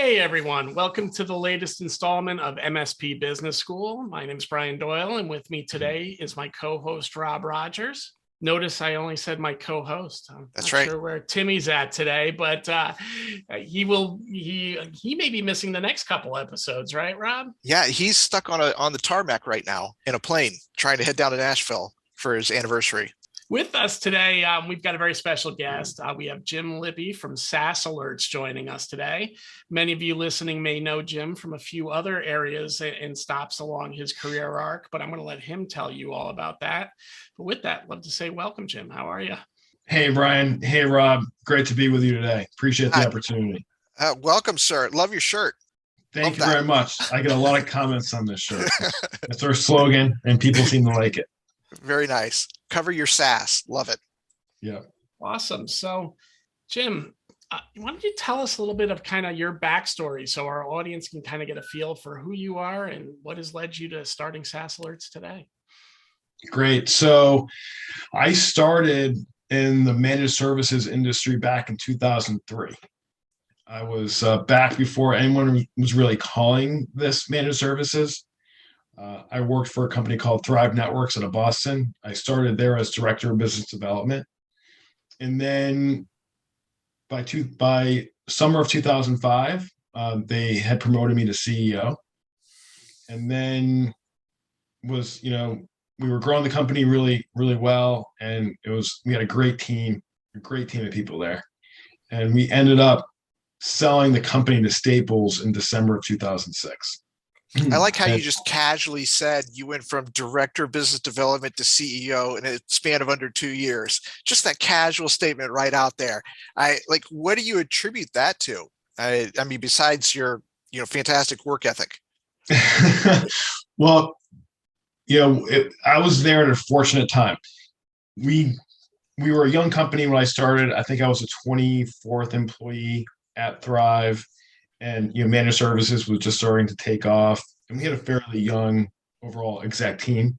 Hey everyone, welcome to the latest installment of MSP Business School. My name is Brian Doyle, and with me today is my co-host Robb Rogers. Notice I only said my co-host. That's not right. sure where Timmy's at today, but he may be missing the next couple episodes, right, Robb? Yeah, he's stuck on the tarmac right now in a plane trying to head down to Nashville for his anniversary. With us today, we've got a very special guest. We have Jim Lippie from SaaS Alerts joining us today. Many of you listening may know Jim from a few other areas and stops along his career arc, but I'm going to let him tell you all about that. But with that, I'd love to say welcome, Jim. How are you? Hey, Brian. Hey, Robb. Great to be with you today. Appreciate the opportunity. Welcome, sir. Love your shirt. Thank you very much. I get a lot of comments on this shirt. It's our slogan, and people seem to like it. Very nice. Cover your SaaS. Love it. Yeah. Awesome. So, Jim, why don't you tell us a little bit of kind of your backstory so our audience can kind of get a feel for who you are and what has led you to starting SaaS Alerts today? Great. So I started in the managed services industry back in 2003. I was back before anyone was really calling this managed services. I worked for a company called Thrive Networks out of Boston. I started there as director of business development. And then by summer of 2005, they had promoted me to CEO. And then we were growing the company really, really well. And we had a great team of people there. And we ended up selling the company to Staples in December of 2006. I like how you just casually said you went from director of business development to CEO in a span of under 2 years. Just that casual statement right out there. What do you attribute that to? I mean, besides your, fantastic work ethic. Well, I was there at a fortunate time. We were a young company when I started. I think I was a 24th employee at Thrive. And managed services was just starting to take off, and we had a fairly young overall exec team.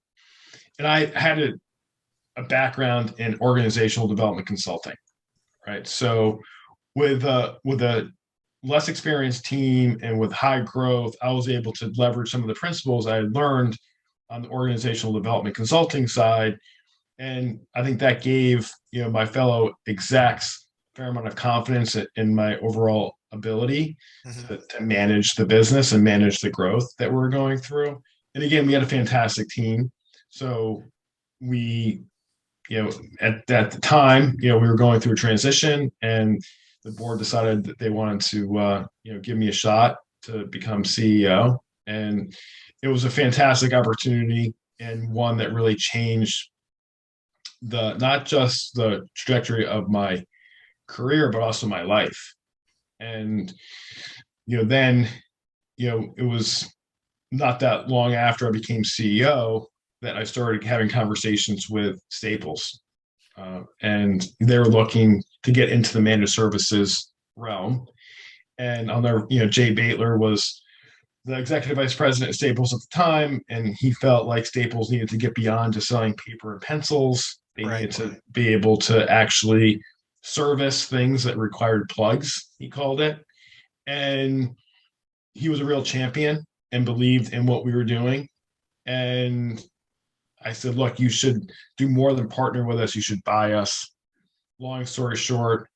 And I had a background in organizational development consulting, right? So with a less experienced team and with high growth, I was able to leverage some of the principles I had learned on the organizational development consulting side, and I think that gave my fellow execs a fair amount of confidence in my overall ability to manage the business and manage the growth that we're going through. And again, we had a fantastic team. So we, at the time, we were going through a transition, and the board decided that they wanted to, give me a shot to become CEO. And it was a fantastic opportunity, and one that really changed not just the trajectory of my career, but also my life. And, then, it was not that long after I became CEO that I started having conversations with Staples. And they were looking to get into the managed services realm. And I'll never, Jay Baitler was the executive vice president at Staples at the time. And he felt like Staples needed to get beyond just selling paper and pencils. They needed to be able to actually service things that required plugs, he called it. And he was a real champion and believed in what we were doing. And I said, look, you should do more than partner with us. You should buy us. Long story short,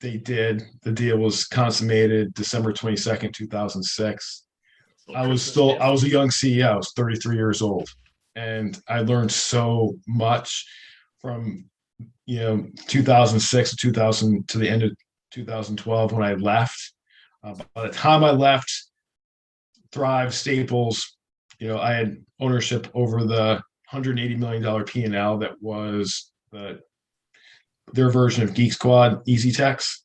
they did. The deal was consummated December 22nd, 2006. I was a young CEO. I was 33 years old. And I learned so much from 2006 to the end of 2012 when I left. By the time I left Thrive Staples, I had ownership over the $180 million P&L that was their version of Geek Squad, Easy Techs,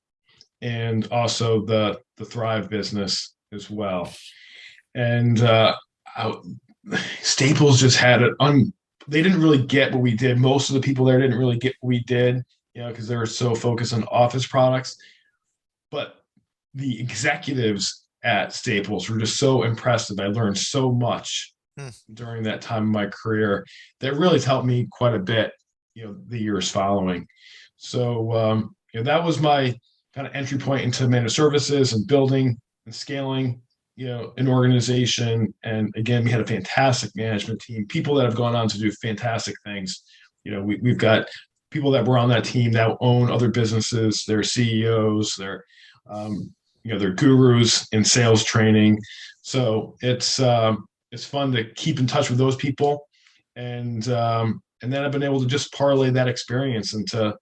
and also the Thrive business as well. And Staples just had they didn't really get what we did. Most of the people there didn't really get what we did, because they were so focused on office products. But the executives at Staples were just so impressive. I learned so much during that time of my career that really helped me quite a bit, the years following. So that was my kind of entry point into managed services and building and scaling, an organization. And again, we had a fantastic management team, people that have gone on to do fantastic things. We've got people that were on that team that own other businesses. They're CEOs. They're gurus in sales training. So it's fun to keep in touch with those people, and then I've been able to just parlay that experience into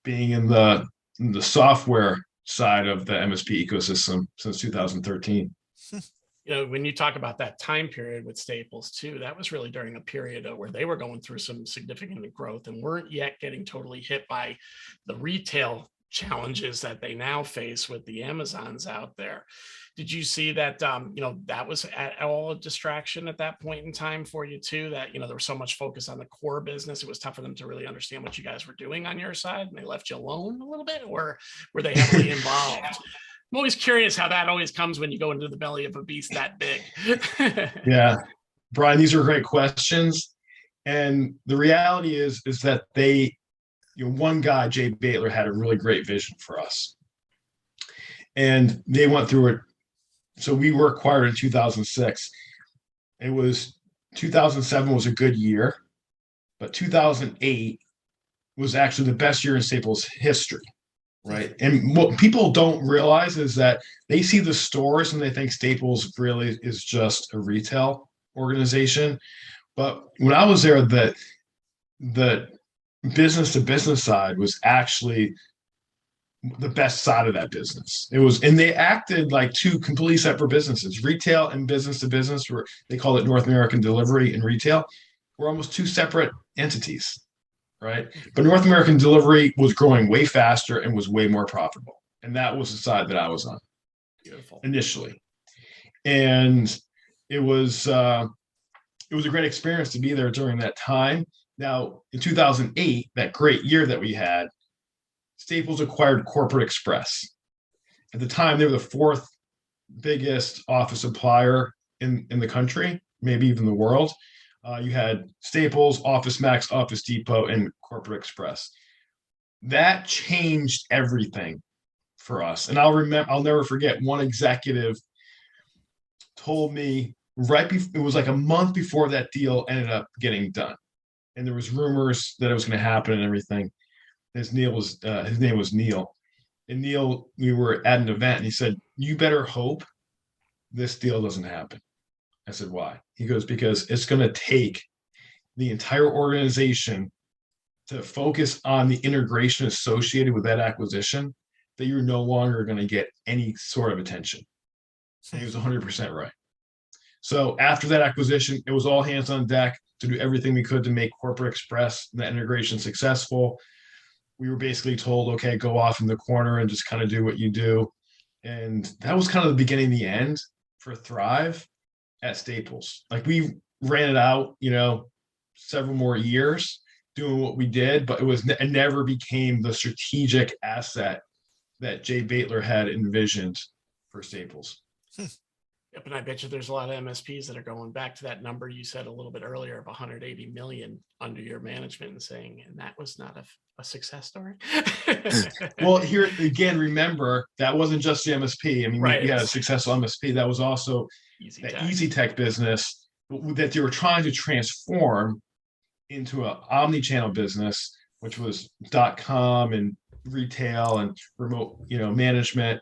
being in the software side of the MSP ecosystem since 2013. When you talk about that time period with Staples too, that was really during a period where they were going through some significant growth and weren't yet getting totally hit by the retail challenges that they now face with the Amazons out there. Did you see that, that was at all a distraction at that point in time for you too, that, there was so much focus on the core business, it was tough for them to really understand what you guys were doing on your side and they left you alone a little bit, or were they heavily involved? I'm always curious how that always comes when you go into the belly of a beast that big. Yeah, Brian, these are great questions. And the reality is that one guy, Jay Baitler, had a really great vision for us. And they went through it. So we were acquired in 2006. It was 2007 was a good year, but 2008 was actually the best year in Staples history. Right. And what people don't realize is that they see the stores and they think Staples really is just a retail organization. But when I was there, the business to business side was actually the best side of that business. And they acted like two completely separate businesses. Retail and business to business, where they call it North American delivery and retail, were almost two separate entities. Right. But North American delivery was growing way faster and was way more profitable. And that was the side that I was on. Beautiful. Initially. And it was a great experience to be there during that time. Now, in 2008, that great year that we had, Staples acquired Corporate Express. At the time, they were the fourth biggest office supplier in the country, maybe even the world. You had Staples, Office Max, Office Depot, and Corporate Express. That changed everything for us. And I'll never forget, one executive told me it was like a month before that deal ended up getting done. And there was rumors that it was going to happen and everything. His name was Neil. And Neil, we were at an event and he said, "You better hope this deal doesn't happen." I said, "Why?" He goes, "Because it's going to take the entire organization to focus on the integration associated with that acquisition that you're no longer going to get any sort of attention." And he was 100% right. So after that acquisition, it was all hands on deck to do everything we could to make Corporate Express, that integration, successful. We were basically told, okay, go off in the corner and just kind of do what you do. And that was kind of the beginning, the end for Thrive at Staples. Like we ran it out, several more years doing what we did, but it never became the strategic asset that Jay Baitler had envisioned for Staples. Yep, and I bet you there's a lot of MSPs that are going back to that number you said a little bit earlier of 180 million under your management and saying, and that was not a success story. Well, here again, remember, that wasn't just the MSP. I mean, right. We had a successful MSP. That was also the Easy Tech business that they were trying to transform into an omni-channel business, which was .com and retail and remote, management.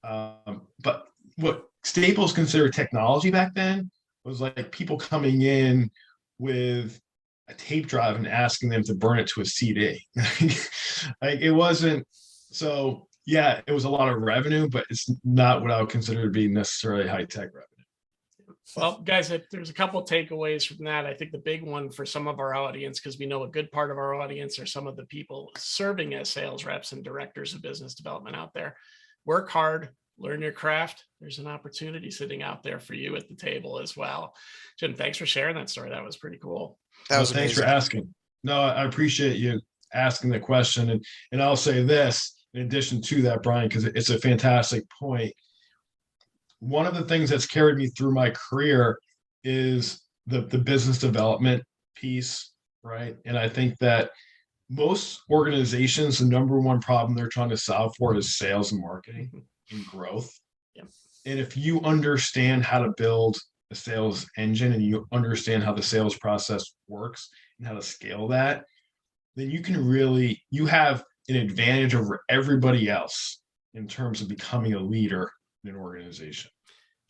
But what Staples considered technology back then was like people coming in with a tape drive and asking them to burn it to a CD. Like it wasn't, so yeah, it was a lot of revenue, but it's not what I would consider to be necessarily high-tech revenue. Well, guys, there's a couple of takeaways from that. I think the big one for some of our audience, because we know a good part of our audience are some of the people serving as sales reps and directors of business development out there. Work hard, learn your craft. There's an opportunity sitting out there for you at the table as well. Jim, thanks for sharing that story. That was pretty cool. Thanks for asking. No, I appreciate you asking the question. And I'll say this, in addition to that, Brian, because it's a fantastic point. One of the things that's carried me through my career is the business development piece, right? And I think that most organizations, the number one problem they're trying to solve for is sales and marketing and growth. Yeah. And if you understand how to build a sales engine and you understand how the sales process works and how to scale that, then you have an advantage over everybody else in terms of becoming a leader in an organization.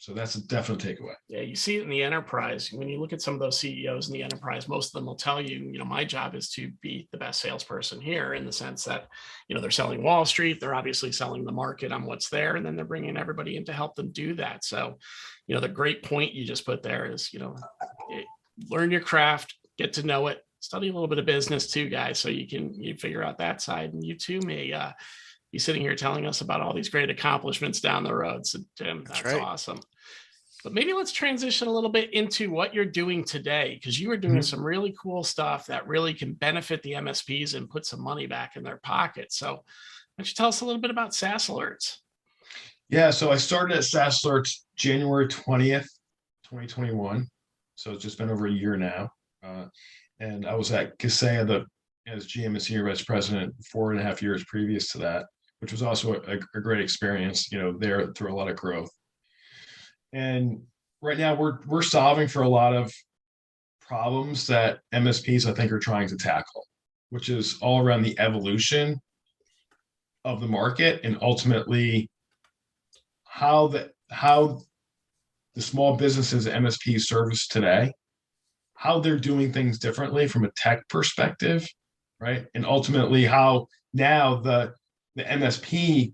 So that's a definite takeaway. Yeah, you see it in the enterprise. When you look at some of those CEOs in the enterprise, most of them will tell you, my job is to be the best salesperson here, in the sense that, they're selling Wall Street. They're obviously selling the market on what's there, and then they're bringing everybody in to help them do that. So, the great point you just put there is, learn your craft, get to know it, study a little bit of business too, guys, so you figure out that side, and you too may be sitting here telling us about all these great accomplishments down the road. So, Jim, that's right. Awesome. But maybe let's transition a little bit into what you're doing today, because you are doing some really cool stuff that really can benefit the MSPs and put some money back in their pocket. So why don't you tell us a little bit about SaaS Alerts? Yeah, so I started at SaaS Alerts January 20th, 2021. So it's just been over a year now. And I was at Kaseya as GM and Senior Vice President 4.5 years previous to that, which was also a great experience, there through a lot of growth. And right now we're solving for a lot of problems that MSPs, I think, are trying to tackle, which is all around the evolution of the market and ultimately how the small businesses MSP service today, how they're doing things differently from a tech perspective, right? And ultimately how now the MSP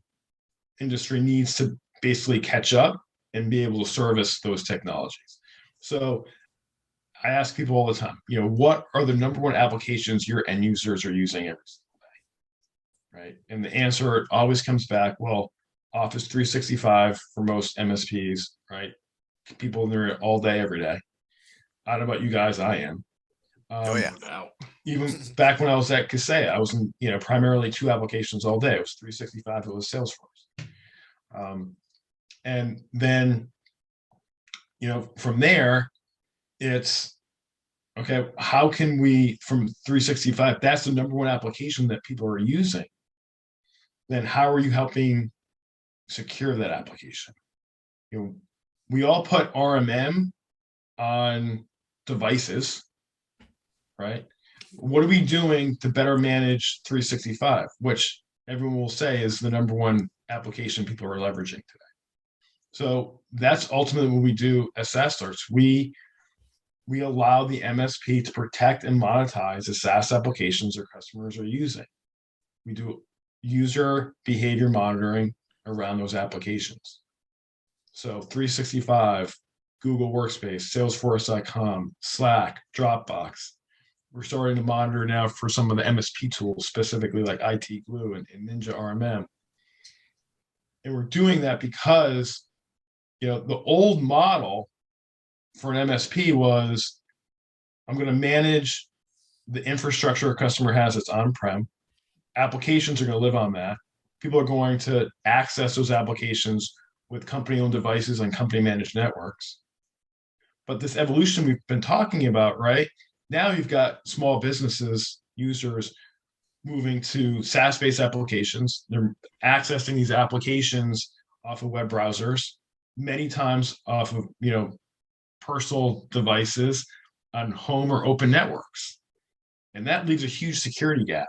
industry needs to basically catch up and be able to service those technologies. So I ask people all the time, what are the number one applications your end users are using every single day, right? And the answer always comes back, well, Office 365 for most MSPs, right? People in there all day, every day. I don't know about you guys, I am. Oh yeah. Even back when I was at Kaseya, I was in, primarily 2 applications all day. It was 365, it was Salesforce. And then, from there, it's, okay, how can we, from 365, that's the number one application that people are using. Then how are you helping secure that application? We all put RMM on devices, right? What are we doing to better manage 365, which everyone will say is the number one application people are leveraging today? So that's ultimately what we do as SaaS Alerts. We allow the MSP to protect and monetize the SaaS applications their customers are using. We do user behavior monitoring around those applications. So 365, Google Workspace, Salesforce.com, Slack, Dropbox. We're starting to monitor now for some of the MSP tools, specifically like IT Glue and Ninja RMM. And we're doing that because, the old model for an MSP was, I'm going to manage the infrastructure a customer has that's on-prem. Applications are going to live on that. People are going to access those applications with company-owned devices and company-managed networks. But this evolution we've been talking about, right? Now you've got small businesses, users moving to SaaS-based applications. They're accessing these applications off of web browsers, many times off of, personal devices on home or open networks. And that leaves a huge security gap.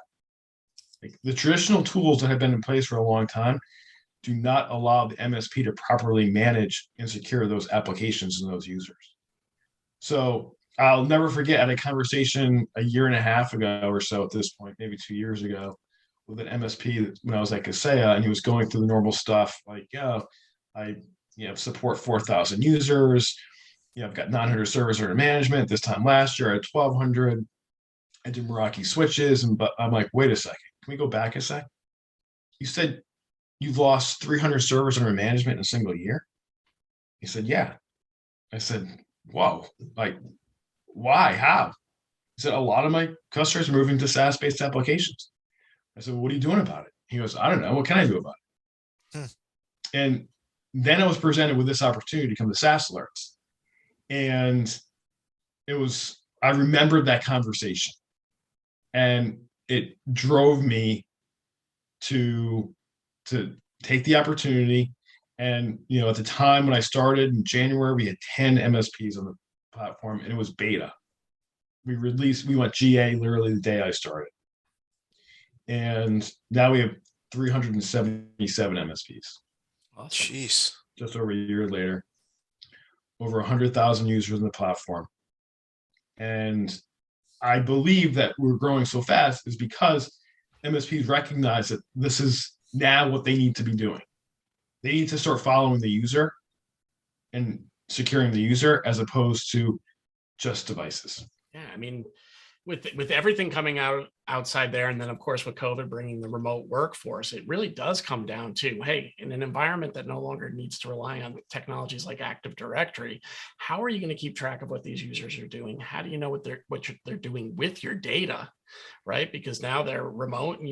Like, the traditional tools that have been in place for a long time do not allow the MSP to properly manage and secure those applications and those users. So I'll never forget, I had a conversation a year and a half ago or so at this point, maybe 2 years ago, with an MSP when I was at Kaseya, and he was going through the normal stuff like, I support 4,000 users. I've got 900 servers under management. This time last year, I had 1,200. I did Meraki switches, but I'm like, wait a second, can we go back a sec? You said you've lost 300 servers under management in a single year? He said, yeah. I said, whoa, like, why? How? He said, a lot of my customers are moving to SaaS-based applications. I said, well, what are you doing about it? He goes, I don't know. What can I do about it? And then I was presented with this opportunity to come to SaaS Alerts. And I remembered that conversation. And it drove me to take the opportunity And, at the time when I started in January, we had 10 MSPs on the platform, and it was beta. We went GA literally the day I started. And now we have 377 MSPs. Awesome. Jeez. Just over a year later, over 100,000 users in the platform. And I believe that we're growing so fast is because MSPs recognize that this is now what they need to be doing. They need to start following the user and securing the user as opposed to just devices. Yeah, I mean, with everything coming outside there, and then of course with COVID bringing the remote workforce, it really does come down to, hey, in an environment that no longer needs to rely on technologies like Active Directory, how are you going to keep track of what these users are doing? How do you know what they're doing with your data, right? Because now they're remote, and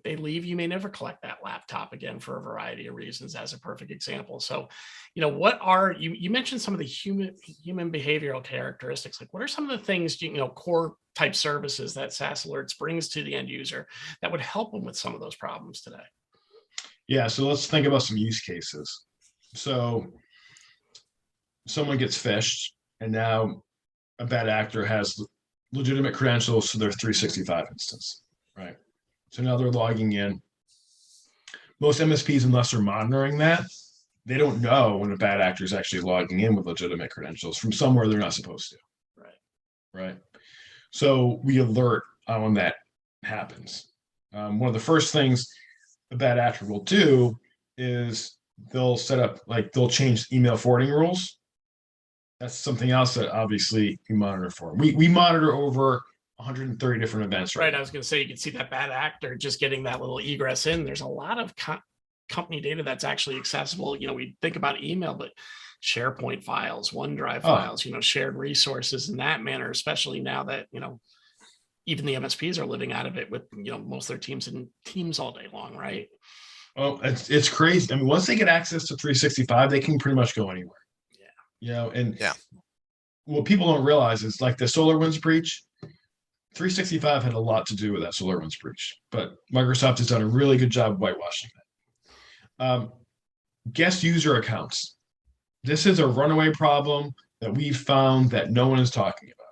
they leave, you may never collect that laptop again for a variety of reasons, as a perfect example. So, what are you mentioned some of the human behavioral characteristics, like what are some of the things, core type services that SaaS Alerts brings to the end user that would help them with some of those problems today? Yeah, so let's think about some use cases. So someone gets phished, and now a bad actor has legitimate credentials to their 365 instance, right? So now they're logging in. Most MSPs, unless they're monitoring that, they don't know when a bad actor is actually logging in with legitimate credentials from somewhere they're not supposed to. Right. So we alert when that happens. One of the first things a bad actor will do is they'll they'll change email forwarding rules. That's something else that obviously we monitor for. We monitor over 130 different events. Right. I was going to say, you can see that bad actor just getting that little egress in. There's a lot of company data that's actually accessible. We think about email, but SharePoint files, OneDrive files, shared resources in that manner, especially now that, even the MSPs are living out of it with, most of their teams in Teams all day long, right? Oh, it's crazy. I mean, once they get access to 365, they can pretty much go anywhere. Yeah. What people don't realize is like the SolarWinds breach, 365 had a lot to do with that SolarWinds breach, but Microsoft has done a really good job of whitewashing that. Guest user accounts. This is a runaway problem that we've found that no one is talking about.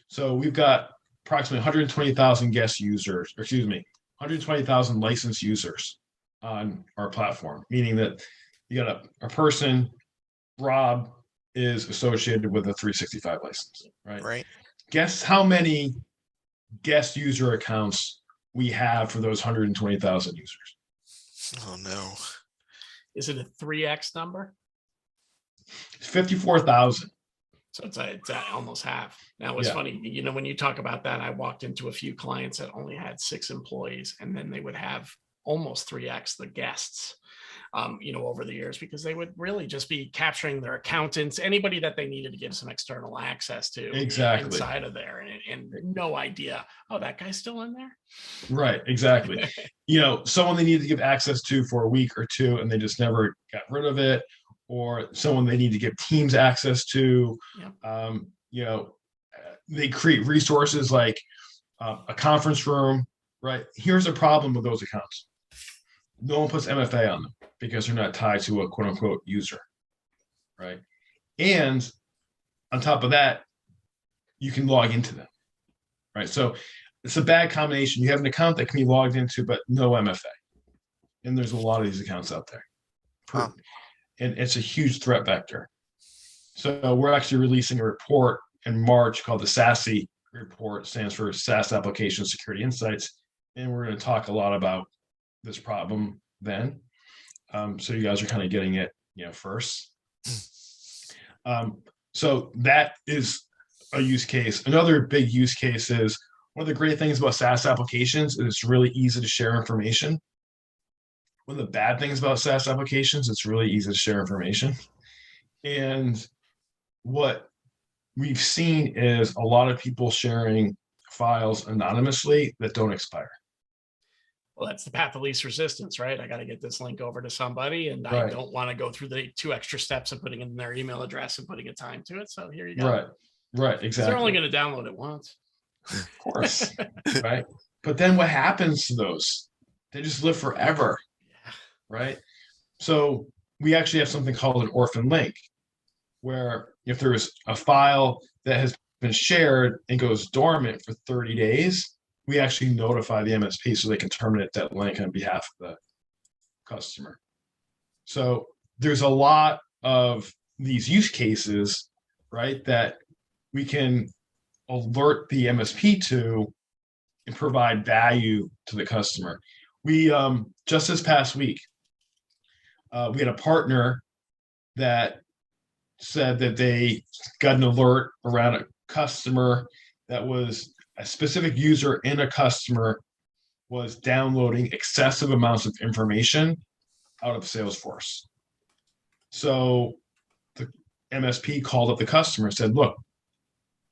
So we've got approximately 120,000 guest users, 120,000 licensed users on our platform, meaning that you got a person, Robb, is associated with a 365 license, right? Right. Guess how many guest user accounts we have for those 120,000 users? Oh no. Is it a 3x number? 54,000. So it's at almost half. Now it's funny, when you talk about that, I walked into a few clients that only had 6 employees, and then they would have almost 3x the guests, over the years, because they would really just be capturing their accountants, anybody that they needed to give some external access to inside of there, and no idea, oh, that guy's still in there. Right, exactly. Someone they needed to give access to for a week or two, and they just never got rid of it, or someone they need to give Teams access to. They create resources like a conference room, right? Here's a problem with those accounts. No one puts MFA on them because they're not tied to a quote unquote user, right? And on top of that, you can log into them, right? So it's a bad combination. You have an account that can be logged into, but no MFA. And there's a lot of these accounts out there. And it's a huge threat vector. So we're actually releasing a report in March called the SASE report, stands for SaaS Application Security Insights. And we're going to talk a lot about this problem then. So you guys are kind of getting it, first. So that is a use case. Another big use case is one of the great things about SaaS applications is it's really easy to share information. One of the bad things about SaaS applications, it's really easy to share information. And what we've seen is a lot of people sharing files anonymously that don't expire. Well, that's the path of least resistance, right? I got to get this link over to somebody, and I don't want to go through the 2 extra steps of putting in their email address and putting a time to it. So here you go. Right, exactly. They're only going to download it once. Of course, right? But then what happens to those? They just live forever, right? So we actually have something called an orphan link, where if there is a file that has been shared and goes dormant for 30 days, we actually notify the MSP so they can terminate that link on behalf of the customer. So there's a lot of these use cases, right, that we can alert the MSP to and provide value to the customer. We just this past week, we had a partner that said that they got an alert around a customer that was a specific user in a customer was downloading excessive amounts of information out of Salesforce. So the MSP called up the customer and said, look,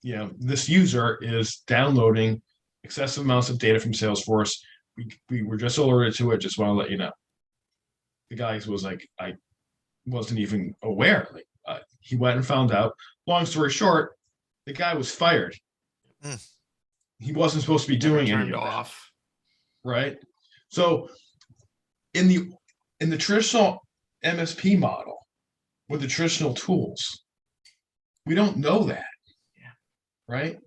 this user is downloading excessive amounts of data from Salesforce. We were just alerted to it. Just want to let you know. The guy was like, I wasn't even aware. He went and found out. Long story short, the guy was fired. He wasn't supposed to be doing any of that, right? So in the traditional MSP model with the traditional tools, we don't know that, right?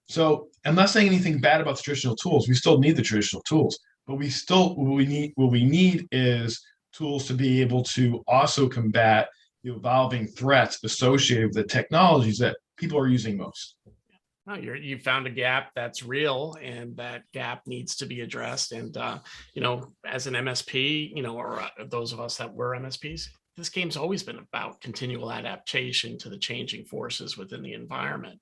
So I'm not saying anything bad about the traditional tools. We still need the traditional tools, but what we need is tools to be able to also combat the evolving threats associated with the technologies that people are using most. No, you found a gap that's real, and that gap needs to be addressed. And as an MSP, or those of us that were MSPs, this game's always been about continual adaptation to the changing forces within the environment.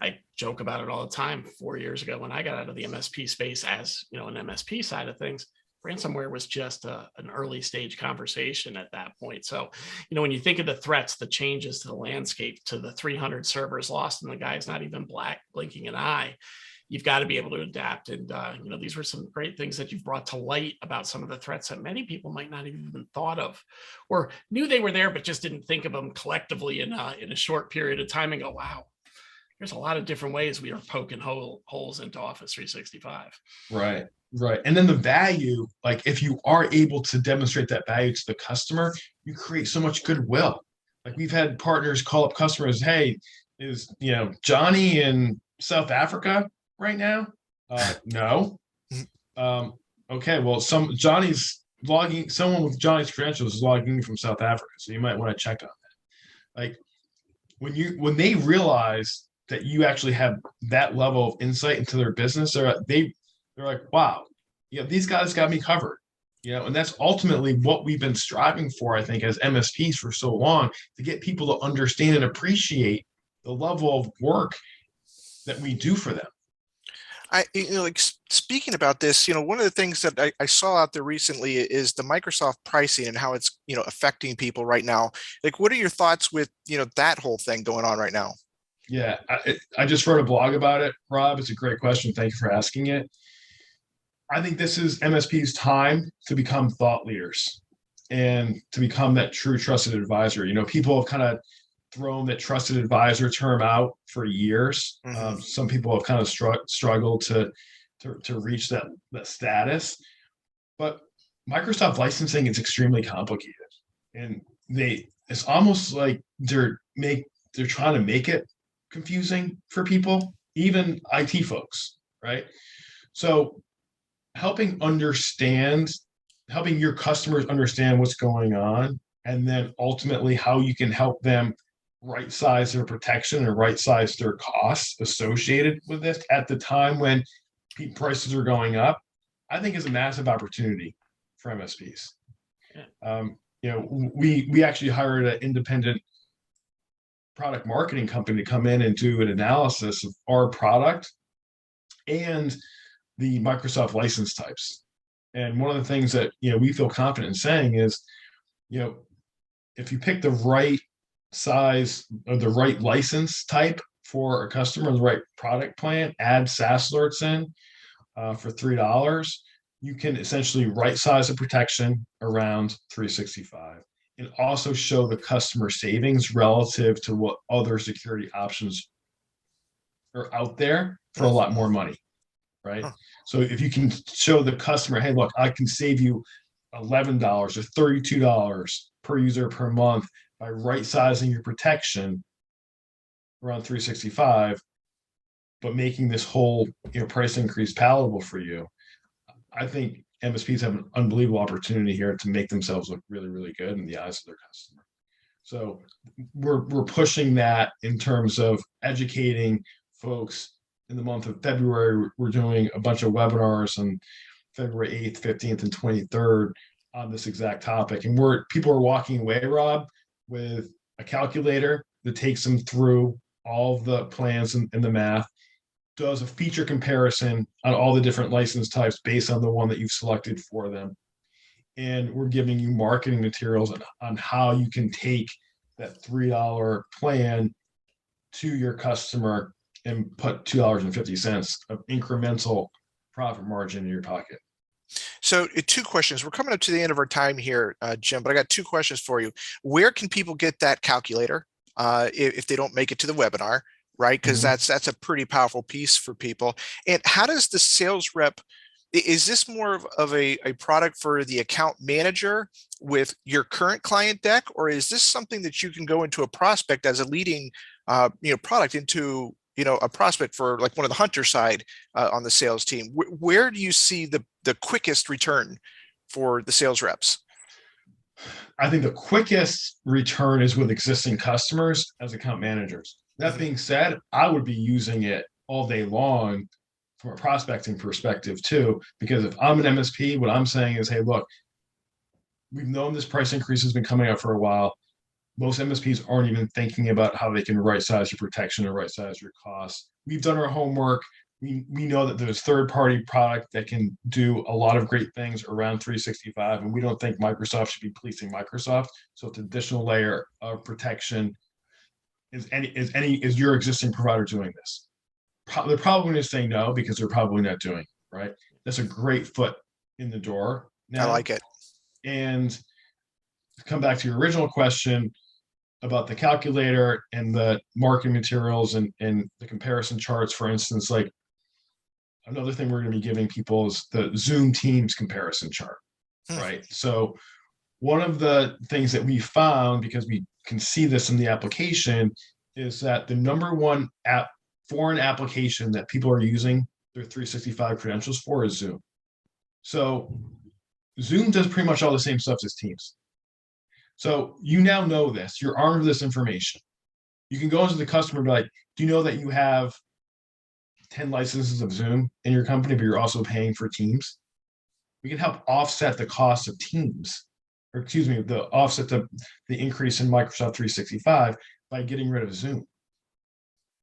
I joke about it all the time. 4 years ago, when I got out of the MSP space as an MSP side of things, ransomware was just an early stage conversation at that point. So, when you think of the threats, the changes to the landscape, to the 300 servers lost and the guy's not even blinking an eye, you've got to be able to adapt. And, these were some great things that you've brought to light about some of the threats that many people might not have even thought of, or knew they were there, but just didn't think of them collectively in a short period of time and go, wow, there's a lot of different ways we are poking holes into Office 365. Right. Right. And then the value, like if you are able to demonstrate that value to the customer, you create so much goodwill. Like we've had partners call up customers, hey, is Johnny in South Africa right now? No. Okay, well, someone with Johnny's credentials is logging in from South Africa. So you might want to check on that. Like when they realize that you actually have that level of insight into their business, they're like, wow, these guys got me covered, and that's ultimately what we've been striving for, I think, as MSPs for so long, to get people to understand and appreciate the level of work that we do for them. Speaking about this, one of the things that I saw out there recently is the Microsoft pricing and how it's, affecting people right now. Like, what are your thoughts with, that whole thing going on right now? Yeah, I just wrote a blog about it, Rob. It's a great question. Thank you for asking it. I think this is MSP's time to become thought leaders and to become that true trusted advisor. People have kind of thrown that trusted advisor term out for years. Mm-hmm. Some people have kind of struggled to reach that status. But Microsoft licensing is extremely complicated, and it's almost like they're trying to make it confusing for people, even IT folks, right? So helping your customers understand what's going on, and then ultimately how you can help them right size their protection and right size their costs associated with this at the time when prices are going up, I think is a massive opportunity for MSPs. We actually hired an independent product marketing company to come in and do an analysis of our product and the Microsoft license types. And one of the things that we feel confident in saying is, if you pick the right size or the right license type for a customer, the right product plan, add SaaS Alerts in for $3, you can essentially right size the protection around 365 and also show the customer savings relative to what other security options are out there for a lot more money. Right. So if you can show the customer, hey, look, I can save you $11 or $32 per user per month by right sizing your protection around 365, but making this whole price increase palatable for you. I think MSPs have an unbelievable opportunity here to make themselves look really, really good in the eyes of their customer. So we're pushing that in terms of educating folks. In the month of February, we're doing a bunch of webinars on February 8th, 15th, and 23rd on this exact topic. And people are walking away, Rob, with a calculator that takes them through all of the plans and the math, does a feature comparison on all the different license types based on the one that you've selected for them. And we're giving you marketing materials on how you can take that $3 plan to your customer and put $2.50 of incremental profit margin in your pocket. So 2 questions. We're coming up to the end of our time here, Jim, but I got 2 questions for you. Where can people get that calculator if they don't make it to the webinar, right? Because that's a pretty powerful piece for people. And how does the sales rep, is this more of a product for the account manager with your current client deck, or is this something that you can go into a prospect as a leading product into a prospect for like one of the hunter side on the sales team? Where do you see the quickest return for the sales reps? I think the quickest return is with existing customers as account managers. That being said, I would be using it all day long from a prospecting perspective too, because if I'm an MSP, what I'm saying is, hey, look, we've known this price increase has been coming up for a while. Most MSPs aren't even thinking about how they can right size your protection or right size your costs. We've done our homework. We know that there's third-party product that can do a lot of great things around 365, and we don't think Microsoft should be policing Microsoft. So it's an additional layer of protection. Is your existing provider doing this? They're probably going to say no because they're probably not doing it, right? That's a great foot in the door now. I like it. And to come back to your original question about the calculator and the marketing materials and the comparison charts, for instance, like another thing we're going to be giving people is the Zoom Teams comparison chart, right? So one of the things that we found, because we can see this in the application, is that the number one foreign application that people are using their 365 credentials for is Zoom. So Zoom does pretty much all the same stuff as Teams. So you now know this, you're armed with this information. You can go into the customer and be like, do you know that you have 10 licenses of Zoom in your company, but you're also paying for Teams? We can help offset the cost of Teams, or excuse me, offset the increase in Microsoft 365 by getting rid of Zoom.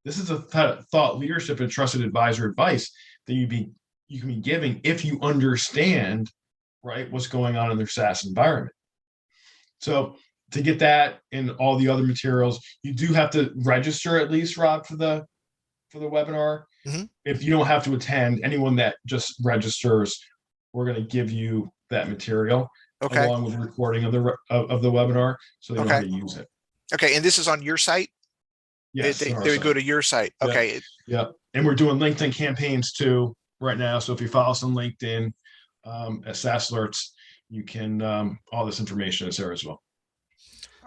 This is a thought leadership and trusted advisor advice that you can be giving if you understand, right, what's going on in their SaaS environment. So to get that and all the other materials, you do have to register at least, Rob, for the webinar. If you don't have to attend, anyone that just registers, we're going to give you that material along with the recording of the webinar, so they know how to use it. Okay, and this is on your site? Yes, they would go to your site. Okay. Yeah, and we're doing LinkedIn campaigns too right now. So if you follow us on LinkedIn at SaaS Alerts, you can all this information is there as well.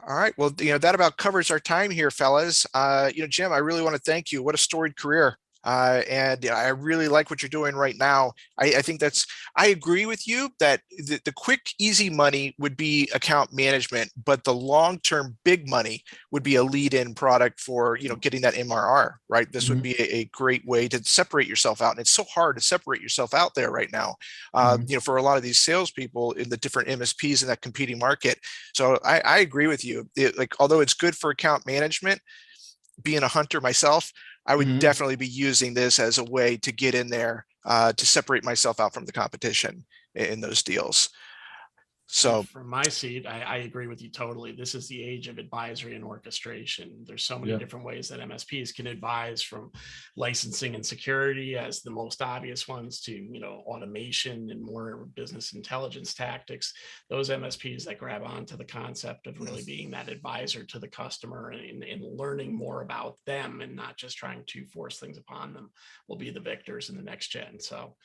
All right. Well, that about covers our time here, fellas. Jim, I really want to thank you. What a storied career. And I really like what you're doing right now. I think I agree with you that the quick, easy money would be account management, but the long-term big money would be a lead-in product for, getting that MRR, right? This would be a great way to separate yourself out. And it's so hard to separate yourself out there right now, for a lot of these salespeople in the different MSPs in that competing market. So I agree with you. Although it's good for account management, being a hunter myself, I would definitely be using this as a way to get in there to separate myself out from the competition in those deals. So from my seat, I agree with you totally. This is the age of advisory and orchestration. There's so many different ways that MSPs can advise, from licensing and security as the most obvious ones to, automation and more business intelligence tactics. Those MSPs that grab onto the concept of really being that advisor to the customer and learning more about them and not just trying to force things upon them will be the victors in the next gen. So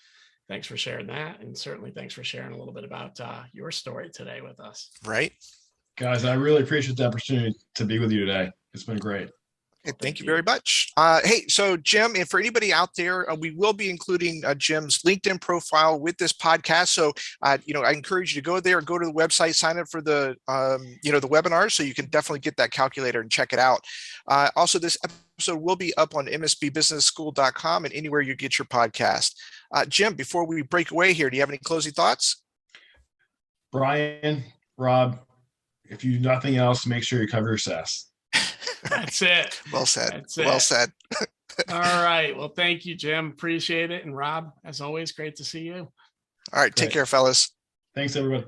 Thanks for sharing that. And certainly thanks for sharing a little bit about your story today with us. Right. Guys, I really appreciate the opportunity to be with you today. It's been great. Okay, thank you very much. Hey, so Jim, and for anybody out there, we will be including Jim's LinkedIn profile with this podcast. So, I encourage you to go there, go to the website, sign up for the, the webinar, so you can definitely get that calculator and check it out. Also, this episode will be up on mspbusinessschool.com and anywhere you get your podcast. Jim, before we break away here, do you have any closing thoughts? Brian, Rob, if you do nothing else, make sure you cover your SaaS. That's it. Well said. That's well it. said. All right. Well, thank you, Jim. Appreciate it. And Rob, as always, great to see you. All right. Take care, fellas. Thanks, everybody.